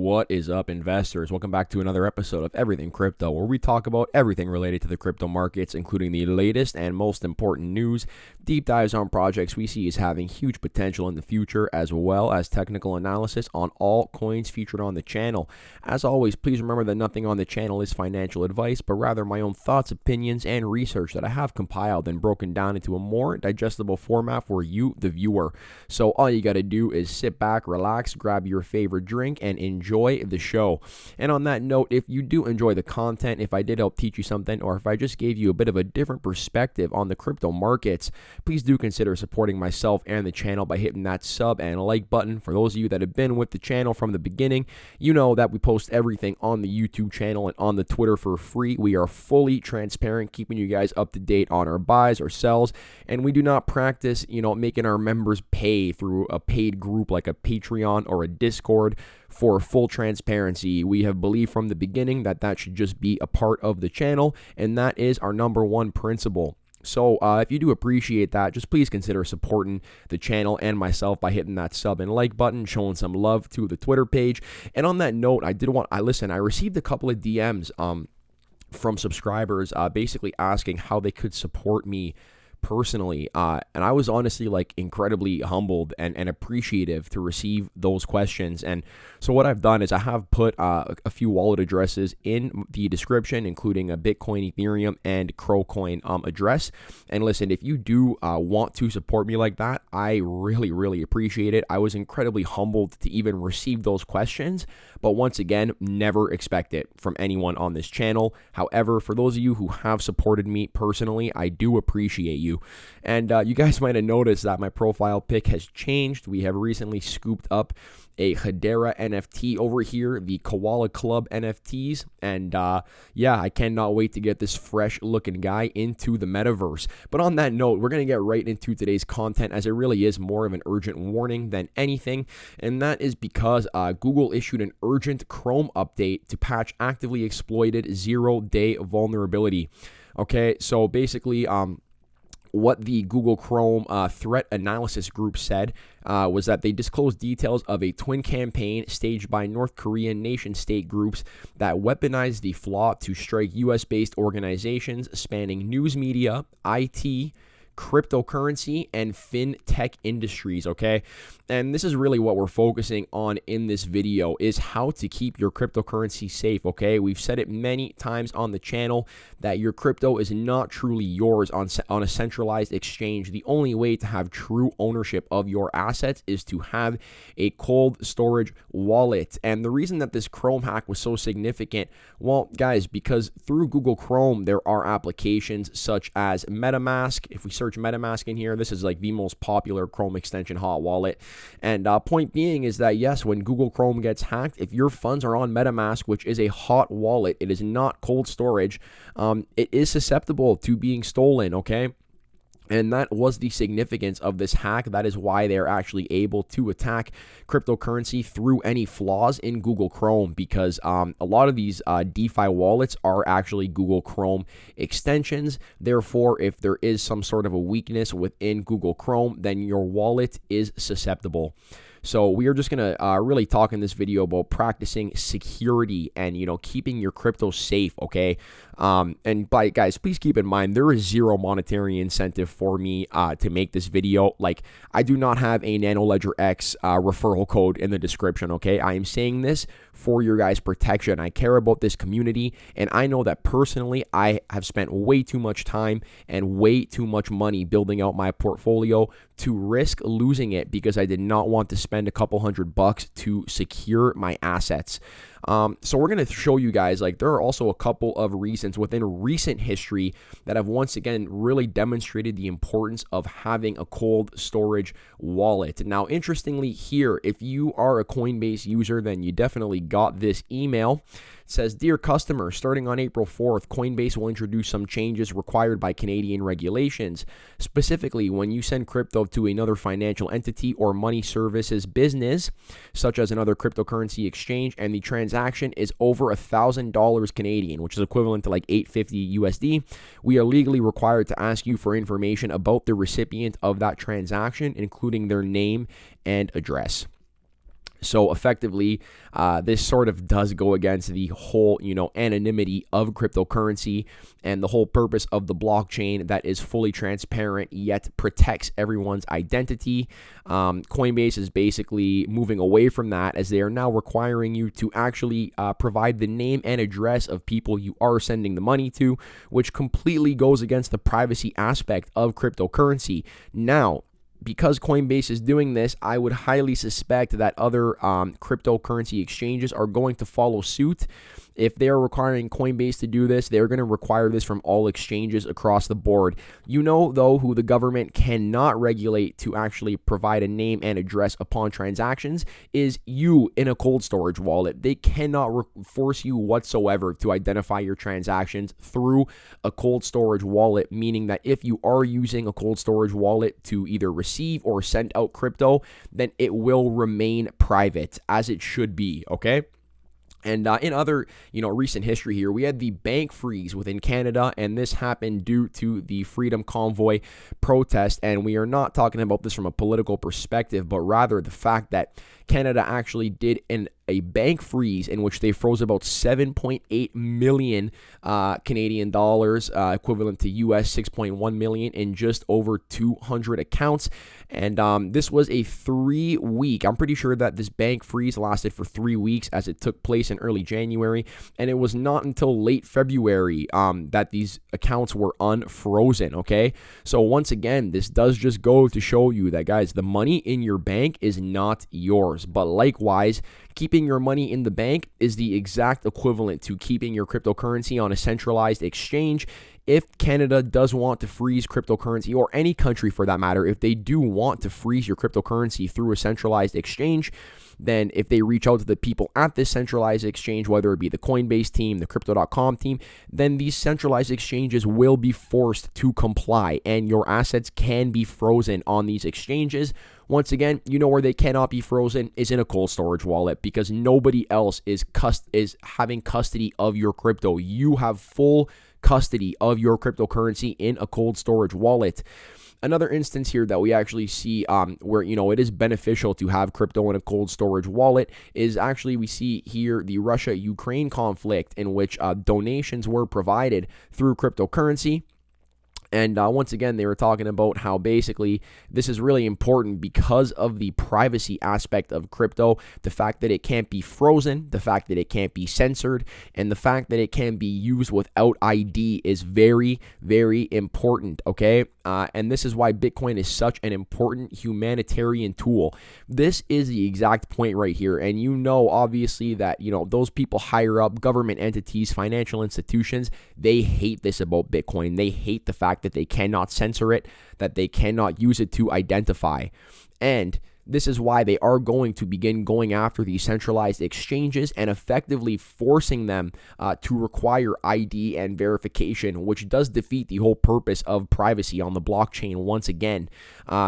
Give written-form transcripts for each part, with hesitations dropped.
What is up, investors? Welcome back to another episode of Everything Crypto, where we talk about everything related to the crypto markets, including the latest and most important news, deep dives on projects we see as having huge potential in the future, as well as technical analysis on all coins featured on the channel. As always, please remember that nothing on the channel is financial advice, but rather my own thoughts, opinions, and research that I have compiled and broken down into a more digestible format for you, the viewer. So all you got to do is sit back, relax, grab your favorite drink, and enjoy the show. And on that note, if you do enjoy the content, if I did help teach you something, or if I just gave you a bit of a different perspective on the crypto markets, please do consider supporting myself and the channel by hitting that sub and like button. For those of you that have been with the channel from the beginning, you know that we post everything on the YouTube channel and on the Twitter for free. We are fully transparent, keeping you guys up to date on our buys or sells, and we do not practice, making our members pay through a paid group like a Patreon or a Discord for full transparency. We have believed from the beginning that that should just be a part of the channel, and that is our number one principle. So if you do appreciate that, just please consider supporting the channel and myself by hitting that sub and like button, showing some love to the Twitter page. And on that note, I received a couple of DMs from subscribers basically asking how they could support me personally, and I was honestly incredibly humbled and appreciative to receive those questions. And so what I've done is I have put a few wallet addresses in the description, including a Bitcoin, Ethereum, and Crowcoin address. And listen, if you do want to support me like that, I really appreciate it. I was incredibly humbled to even receive those questions, but once again, never expect it from anyone on this channel. However, for those of you who have supported me personally, I do appreciate you. And you guys might have noticed that my profile pic has changed. We have recently scooped up a Hedera NFT over here, the Koala Club NFTs. And yeah, I cannot wait to get this fresh looking guy into the metaverse. But on that note, we're going to get right into today's content, as it really is more of an urgent warning than anything. And that is because Google issued an urgent Chrome update to patch actively exploited 0-day vulnerability. Okay, so basically, what the Google Chrome threat analysis group said was that they disclosed details of a twin campaign staged by North Korean nation-state groups that weaponized the flaw to strike U.S.-based organizations spanning news media, IT, cryptocurrency, and fintech industries, okay? And this is really what we're focusing on in this video, is how to keep your cryptocurrency safe, okay? We've said it many times on the channel that your crypto is not truly yours on a centralized exchange. The only way to have true ownership of your assets is to have a cold storage wallet. And the reason that this Chrome hack was so significant, well, guys, because through Google Chrome, there are applications such as MetaMask. If we search MetaMask in here, this is like the most popular Chrome extension hot wallet. And point being is that, yes, when Google Chrome gets hacked, if your funds are on MetaMask, which is a hot wallet, it is not cold storage, it is susceptible to being stolen, okay? And that was the significance of this hack. That is why they're actually able to attack cryptocurrency through any flaws in Google Chrome, because a lot of these DeFi wallets are actually Google Chrome extensions. Therefore, if there is some sort of a weakness within Google Chrome, then your wallet is susceptible. So we are just going to really talk in this video about practicing security and, keeping your crypto safe, okay? And guys, please keep in mind, there is zero monetary incentive for me to make this video. Like, I do not have a NanoLedger X referral code in the description, okay? I am saying this for your guys' protection. I care about this community, and I know that personally, I have spent way too much time and way too much money building out my portfolio to risk losing it because I did not want to spend a couple $100 to secure my assets. So we're going to show you guys, there are also a couple of reasons within recent history that have once again really demonstrated the importance of having a cold storage wallet. Now, interestingly here, if you are a Coinbase user, then you definitely got this email. It says, "Dear customer, starting on April 4th, Coinbase will introduce some changes required by Canadian regulations. Specifically, when you send crypto to another financial entity or money services business, such as another cryptocurrency exchange, and the transaction is over $1,000 Canadian, which is equivalent to $850 USD, we are legally required to ask you for information about the recipient of that transaction, including their name and address." So effectively, this sort of does go against the whole, anonymity of cryptocurrency and the whole purpose of the blockchain that is fully transparent yet protects everyone's identity. Coinbase is basically moving away from that as they are now requiring you to actually provide the name and address of people you are sending the money to, which completely goes against the privacy aspect of cryptocurrency. Now, because Coinbase is doing this, I would highly suspect that other cryptocurrency exchanges are going to follow suit. If they're requiring Coinbase to do this, they're going to require this from all exchanges across the board. Though, who the government cannot regulate to actually provide a name and address upon transactions is you in a cold storage wallet. They cannot force you whatsoever to identify your transactions through a cold storage wallet, meaning that if you are using a cold storage wallet to either receive or send out crypto, then it will remain private, as it should be, okay? And in other, recent history here, we had the bank freeze within Canada, and this happened due to the Freedom Convoy protest. And we are not talking about this from a political perspective, but rather the fact that Canada actually did a bank freeze in which they froze about 7.8 million Canadian dollars, equivalent to US 6.1 million in just over 200 accounts. And this was a 3-week. I'm pretty sure that this bank freeze lasted for 3 weeks as it took place in early January. And it was not until late February that these accounts were unfrozen. Okay. So once again, this does just go to show you that, guys, the money in your bank is not yours. But likewise, keeping your money in the bank is the exact equivalent to keeping your cryptocurrency on a centralized exchange. If Canada does want to freeze cryptocurrency, or any country for that matter, if they do want to freeze your cryptocurrency through a centralized exchange, then if they reach out to the people at this centralized exchange, whether it be the Coinbase team, the Crypto.com team, then these centralized exchanges will be forced to comply, and your assets can be frozen on these exchanges. Once again, where they cannot be frozen is in a cold storage wallet, because nobody else is having custody of your crypto. You have full custody of your cryptocurrency in a cold storage wallet. Another instance here that we actually see where, it is beneficial to have crypto in a cold storage wallet is actually we see here the Russia-Ukraine conflict, in which donations were provided through cryptocurrency. And once again, they were talking about how basically this is really important because of the privacy aspect of crypto, the fact that it can't be frozen, the fact that it can't be censored, and the fact that it can be used without ID is very, very important, okay? And this is why Bitcoin is such an important humanitarian tool. This is the exact point right here. And obviously that, those people higher up, government entities, financial institutions, they hate this about Bitcoin. They hate the fact that they cannot censor it, that they cannot use it to identify. And this is why they are going to begin going after these centralized exchanges and effectively forcing them to require ID and verification, which does defeat the whole purpose of privacy on the blockchain once again.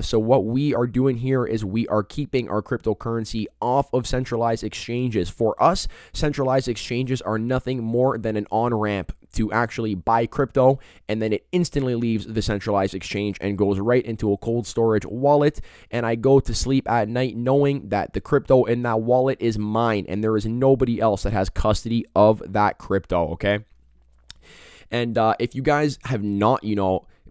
So what we are doing here is we are keeping our cryptocurrency off of centralized exchanges. For us, centralized exchanges are nothing more than an on-ramp to actually buy crypto, and then it instantly leaves the centralized exchange and goes right into a cold storage wallet. And I go to sleep at night knowing that the crypto in that wallet is mine, and there is nobody else that has custody of that crypto, okay? And if you guys have not,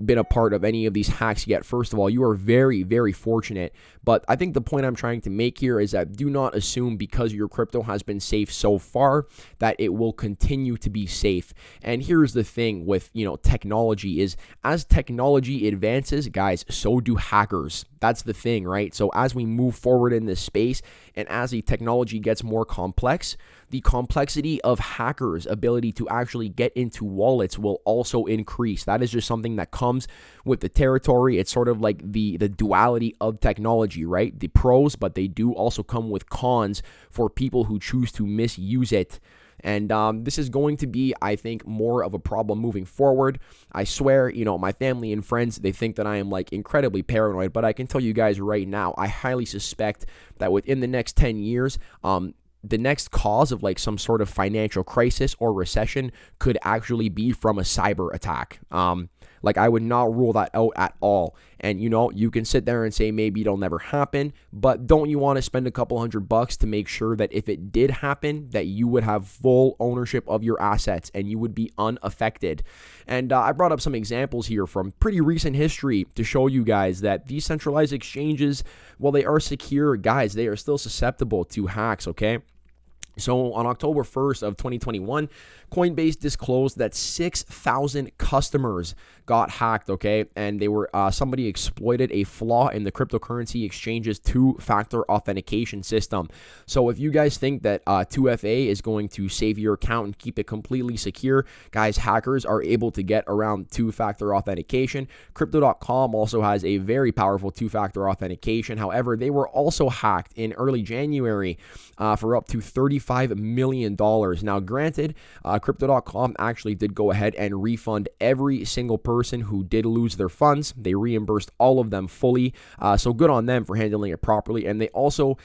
been a part of any of these hacks yet, first of all, you are very, very fortunate. But I think the point I'm trying to make here is that do not assume because your crypto has been safe so far that it will continue to be safe. And here's the thing with, technology is as technology advances, guys, so do hackers. That's the thing, right? So as we move forward in this space and as the technology gets more complex, the complexity of hackers' ability to actually get into wallets will also increase. That is just something that comes with the territory. It's sort of like the duality of technology, right? The pros, but they do also come with cons for people who choose to misuse it. And this is going to be, I think, more of a problem moving forward. I swear, my family and friends, they think that I am incredibly paranoid, but I can tell you guys right now, I highly suspect that within the next 10 years, the next cause of some sort of financial crisis or recession could actually be from a cyber attack. Like, I would not rule that out at all. And, you can sit there and say maybe it'll never happen, but don't you want to spend a couple $100 to make sure that if it did happen, that you would have full ownership of your assets and you would be unaffected? And I brought up some examples here from pretty recent history to show you guys that these centralized exchanges, while they are secure, guys, they are still susceptible to hacks, okay? So on October 1st of 2021, Coinbase disclosed that 6,000 customers got hacked, okay? And they were somebody exploited a flaw in the cryptocurrency exchange's two-factor authentication system. So if you guys think that 2FA is going to save your account and keep it completely secure, guys, hackers are able to get around two-factor authentication. Crypto.com also has a very powerful two-factor authentication. However, they were also hacked in early January for up to $35 million. Now, granted, Crypto.com actually did go ahead and refund every single person who did lose their funds. They reimbursed all of them fully. So good on them for handling it properly. And they also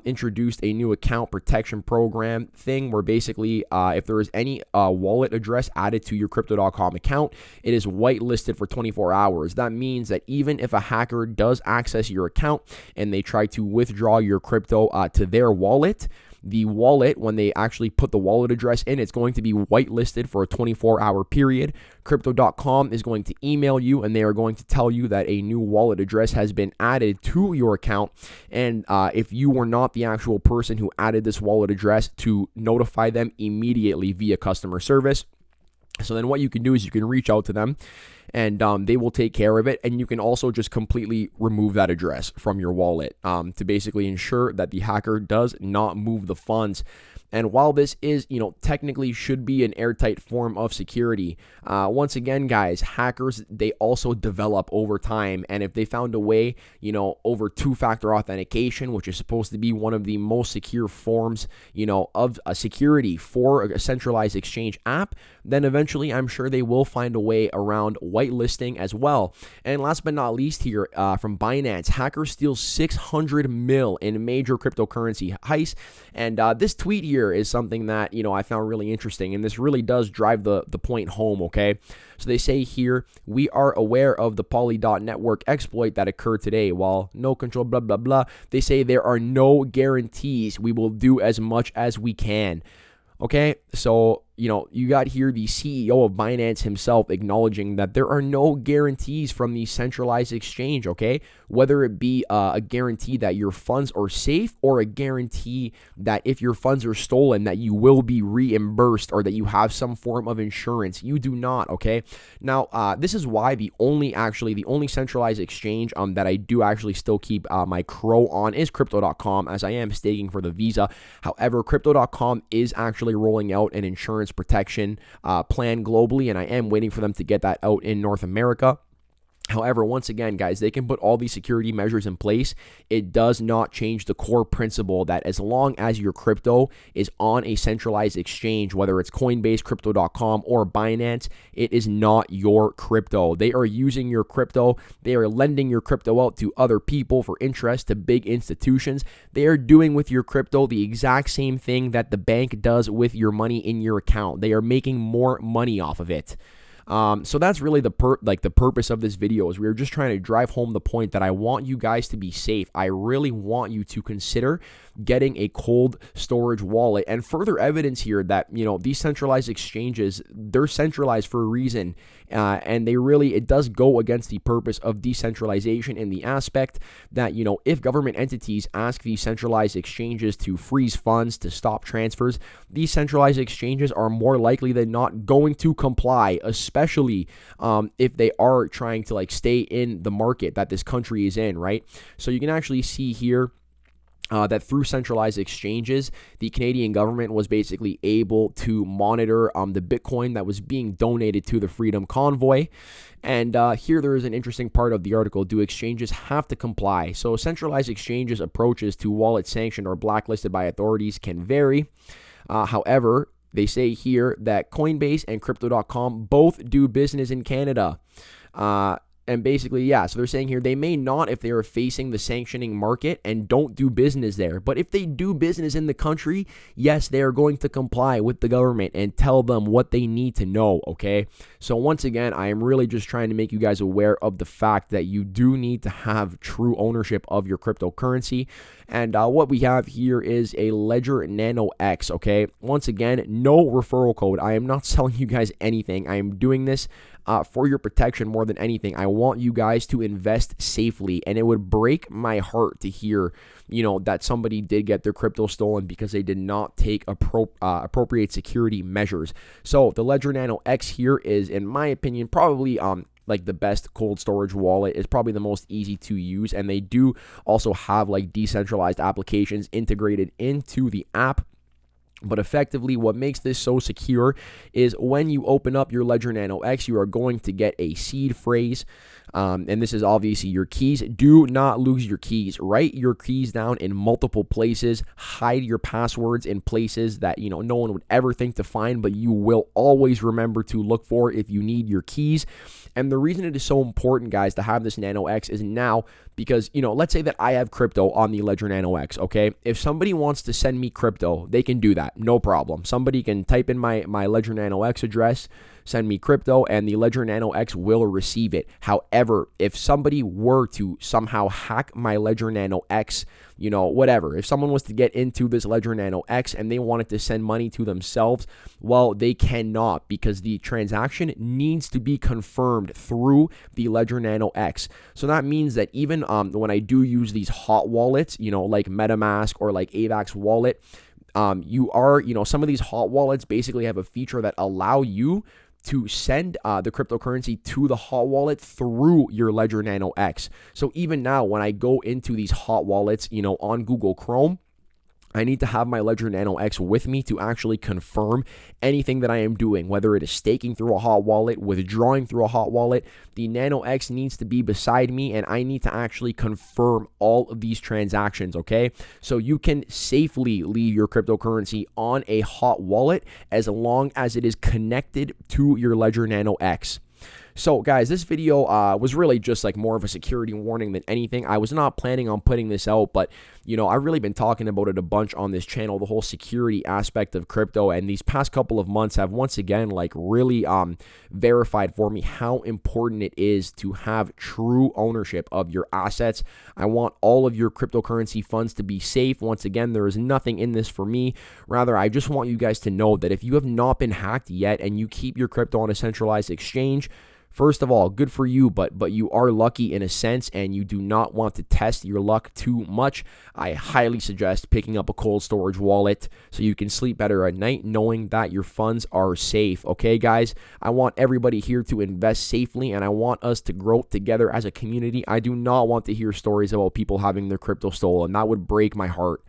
introduced a new account protection program thing where basically if there is any wallet address added to your Crypto.com account, it is whitelisted for 24 hours. That means that even if a hacker does access your account and they try to withdraw your crypto to their wallet, the wallet, when they actually put the wallet address in, it's going to be whitelisted for a 24-hour period. Crypto.com is going to email you and they are going to tell you that a new wallet address has been added to your account. And if you were not the actual person who added this wallet address, to notify them immediately via customer service. So then what you can do is you can reach out to them and they will take care of it. And you can also just completely remove that address from your wallet to basically ensure that the hacker does not move the funds. And while this is, technically should be an airtight form of security, once again, guys, hackers, they also develop over time. And if they found a way, over two-factor authentication, which is supposed to be one of the most secure forms, of security for a centralized exchange app, then eventually I'm sure they will find a way around whitelisting as well. And last but not least here, from Binance, hackers steal 600 mil in major cryptocurrency heist. And this tweet here is something that, I found really interesting, and this really does drive the point home, okay? So they say here, we are aware of the Poly.network exploit that occurred today. While no control, blah, blah, blah, they say there are no guarantees. We will do as much as we can. Okay, so, you got here the CEO of Binance himself acknowledging that there are no guarantees from the centralized exchange, okay? Whether it be a guarantee that your funds are safe or a guarantee that if your funds are stolen, that you will be reimbursed or that you have some form of insurance. You do not, okay? Now, this is why the only centralized exchange that I do actually still keep my crow on is Crypto.com, as I am staking for the Visa. However, Crypto.com is actually rolling out an insurance protection plan globally, and I am waiting for them to get that out in North America. However, once again, guys, they can put all these security measures in place. It does not change the core principle that as long as your crypto is on a centralized exchange, whether it's Coinbase, Crypto.com, or Binance, it is not your crypto. They are using your crypto. They are lending your crypto out to other people for interest, to big institutions. They are doing with your crypto the exact same thing that the bank does with your money in your account. They are making more money off of it. So that's really the purpose of this video, is we're just trying to drive home the point that I want you guys to be safe. I really want you to consider getting a cold storage wallet. And further evidence here that, these centralized exchanges, they're centralized for a reason. And it does go against the purpose of decentralization in the aspect that, if government entities ask these centralized exchanges to freeze funds, to stop transfers, these centralized exchanges are more likely than not going to comply, especially if they are trying to stay in the market that this country is in, right? So you can actually see here that through centralized exchanges, the Canadian government was basically able to monitor the Bitcoin that was being donated to the Freedom Convoy. And here there is an interesting part of the article. Do exchanges have to comply? So centralized exchanges' approaches to wallets sanctioned or blacklisted by authorities can vary. However, they say here that Coinbase and Crypto.com both do business in Canada. And basically, yeah, so they're saying here they may not if they are facing the sanctioning market and don't do business there. But if they do business in the country, yes, they are going to comply with the government and tell them what they need to know, okay? So once again, I am really just trying to make you guys aware of the fact that you do need to have true ownership of your cryptocurrency. And what we have here is a Ledger Nano X, okay? Once again, no referral code. I am not selling you guys anything. I am doing this for your protection more than anything. I want you guys to invest safely, and it would break my heart to hear, that somebody did get their crypto stolen because they did not take appropriate security measures. So the Ledger Nano X here is, in my opinion, probably like the best cold storage wallet. Is probably the most easy to use, and they do also have like decentralized applications integrated into the app. But effectively, what makes this so secure is when you open up your Ledger Nano X, you are going to get a seed phrase. And this is obviously your keys. Do not lose your keys. Write your keys down in multiple places. Hide your passwords in places that no one would ever think to find, but you will always remember to look for if you need your keys. And the reason it is so important, guys, to have this Nano X is now because, let's say that I have crypto on the Ledger Nano X, okay? If somebody wants to send me crypto, they can do that, no problem. Somebody can type in my Ledger Nano X address, send me crypto, and the Ledger Nano X will receive it. However, if somebody were to somehow hack my Ledger Nano X, whatever, if someone was to get into this Ledger Nano X and they wanted to send money to themselves, well, they cannot, because the transaction needs to be confirmed through the Ledger Nano X. So that means that even when I do use these hot wallets, like MetaMask or like AVAX wallet, some of these hot wallets basically have a feature that allow you to send the cryptocurrency to the hot wallet through your Ledger Nano X. So even now, when I go into these hot wallets, on Google Chrome, I need to have my Ledger Nano X with me to actually confirm anything that I am doing, whether it is staking through a hot wallet, withdrawing through a hot wallet. The Nano X needs to be beside me, and I need to actually confirm all of these transactions, okay? So you can safely leave your cryptocurrency on a hot wallet as long as it is connected to your Ledger Nano X. So guys, this video was really just like more of a security warning than anything. I was not planning on putting this out, but I've really been talking about it a bunch on this channel, the whole security aspect of crypto, and these past couple of months have once again like really verified for me how important it is to have true ownership of your assets. I want all of your cryptocurrency funds to be safe. Once again, there is nothing in this for me. Rather, I just want you guys to know that if you have not been hacked yet and you keep your crypto on a centralized exchange, first of all, good for you, but you are lucky in a sense, and you do not want to test your luck too much. I highly suggest picking up a cold storage wallet so you can sleep better at night knowing that your funds are safe. Okay, guys? I want everybody here to invest safely, and I want us to grow together as a community. I do not want to hear stories about people having their crypto stolen. That would break my heart,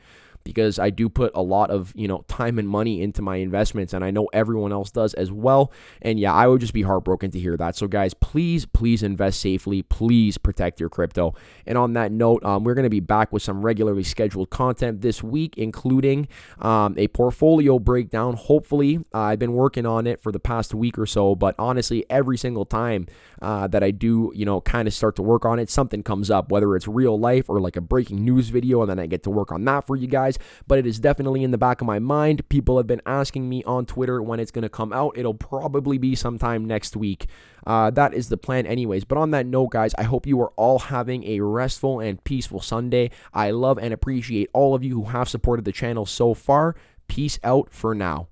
because I do put a lot of, time and money into my investments, and I know everyone else does as well. And yeah, I would just be heartbroken to hear that. So guys, please invest safely. Please protect your crypto. And on that note, we're going to be back with some regularly scheduled content this week, including a portfolio breakdown. Hopefully, I've been working on it for the past week or so, but honestly, every single time that I do, kind of start to work on it, something comes up, whether it's real life or like a breaking news video, and then I get to work on that for you guys. But it is definitely in the back of my mind. People have been asking me on Twitter when it's going to come out. It'll probably be sometime next week. That is the plan anyways. But on that note, guys, I hope you are all having a restful and peaceful Sunday. I love and appreciate all of you who have supported the channel so far. Peace out for now.